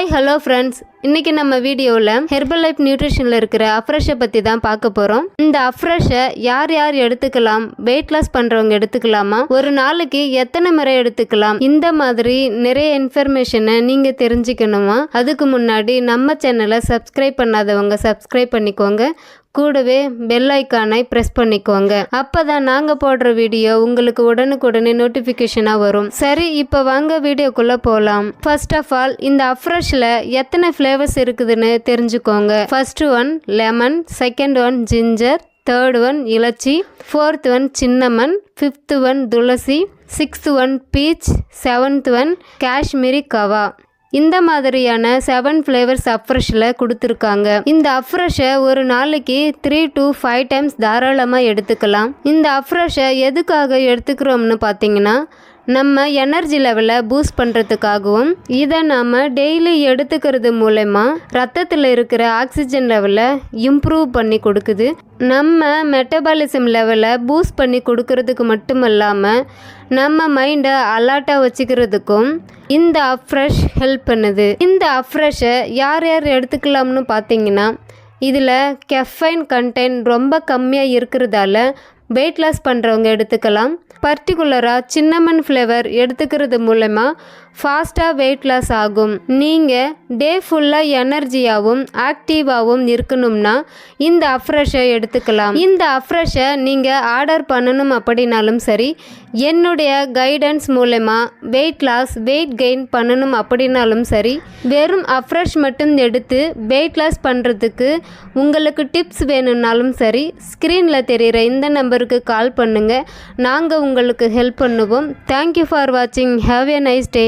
Hi hello friends, இன்றைக்கி நம்ம வீடியோவில் ஹெர்பல் லைஃப் நியூட்ரிஷனில் இருக்கிற அஃப்ரெஷை பற்றி தான் பார்க்க போகிறோம். இந்த அஃப்ரெஷை யார் யார் எடுத்துக்கலாம், வெயிட் லாஸ் பண்ணுறவங்க எடுத்துக்கலாமா, ஒரு நாளைக்கு எத்தனை முறை எடுத்துக்கலாம், இந்த மாதிரி நிறைய இன்ஃபர்மேஷனை நீங்கள் தெரிஞ்சுக்கணுமா? அதுக்கு முன்னாடி நம்ம சேனலை சப்ஸ்கிரைப் பண்ணாதவங்க சப்ஸ்கிரைப் பண்ணிக்கோங்க, கூடவே பெல் ஐக்கானை ப்ரெஸ் பண்ணிக்கோங்க. அப்பதான் நாங்கள் போடுற வீடியோ உங்களுக்கு உடனுக்குடனே நோட்டிஃபிகேஷனாக வரும். சரி, இப்போ வாங்க வீடியோக்குள்ளே போகலாம். ஃபர்ஸ்ட் ஆஃப் ஆல், இந்த அஃப்ரெஷில் எத்தனை ஃப்ளேவர்ஸ் இருக்குதுன்னு தெரிஞ்சுக்கோங்க. First one lemon, second one ginger, third one elaichi, fourth one cinnamon, fifth one tulsi, sixth one peach, seventh one Kashmiri kahwa. இந்த மாதிரியான 7 ஃப்ளேவர்ஸ் அஃப்ரெஷில் கொடுத்துருக்காங்க. இந்த அஃப்ரெஷை ஒரு நாளைக்கு 3 to 5 டைம்ஸ் தாராளமாக எடுத்துக்கலாம். இந்த அஃப்ரெஷை எதுக்காக எடுத்துக்கிறோம்னு பார்த்தீங்கன்னா, நம்ம எனர்ஜி லெவலை பூஸ்ட் பண்ணுறதுக்காகவும், இதை நாம் டெய்லி எடுத்துக்கிறது மூலமா ரத்தத்தில் இருக்கிற ஆக்சிஜன் லெவலை இம்ப்ரூவ் பண்ணி கொடுக்குது. நம்ம மெட்டபாலிசம் லெவலை பூஸ்ட் பண்ணி கொடுக்கறதுக்கு மட்டும் இல்லாமல் நம்ம மைண்டை அலர்ட்டாக வச்சுக்கிறதுக்கும் இந்த அஃப்ரெஷ் ஹெல்ப் பண்ணுது. இந்த அஃப்ரெஷை யார் யார் எடுத்துக்கலாம்னு பார்த்தீங்கன்னா, இதில் கெஃபைன் கண்டென்ட் ரொம்ப கம்மியாக இருக்கிறதால வெயிட் லாஸ் பண்ணுறவங்க எடுத்துக்கலாம். பர்டிகுலராக சின்னமன் ஃப்ளேவர் எடுத்துக்கிறது மூலமா ஃபாஸ்ட்டாக வெயிட் லாஸ் ஆகும். நீங்கள் டே ஃபுல்லாக எனர்ஜியாகவும் ஆக்டிவாகவும் இருக்கணும்னா இந்த அஃப்ரெஷை எடுத்துக்கலாம். இந்த அஃப்ரெஷை நீங்கள் ஆர்டர் பண்ணணும் அப்படின்னாலும் சரி, என்னுடைய கைடன்ஸ் மூலமா வெயிட் லாஸ் வெயிட் கெயின் பண்ணணும் அப்படின்னாலும் சரி, வெறும் அஃப்ரெஷ் மட்டும் எடுத்து வெயிட் லாஸ் பண்ணுறதுக்கு உங்களுக்கு டிப்ஸ் வேணும்னாலும் சரி, ஸ்க்ரீனில் தெரிகிற இந்த நம்பருக்கு கால் பண்ணுங்கள். நாங்கள் உங்களுக்கு ஹெல்ப் பண்ணுவோம். தேங்க்யூ ஃபார் வாட்சிங். Have a nice day.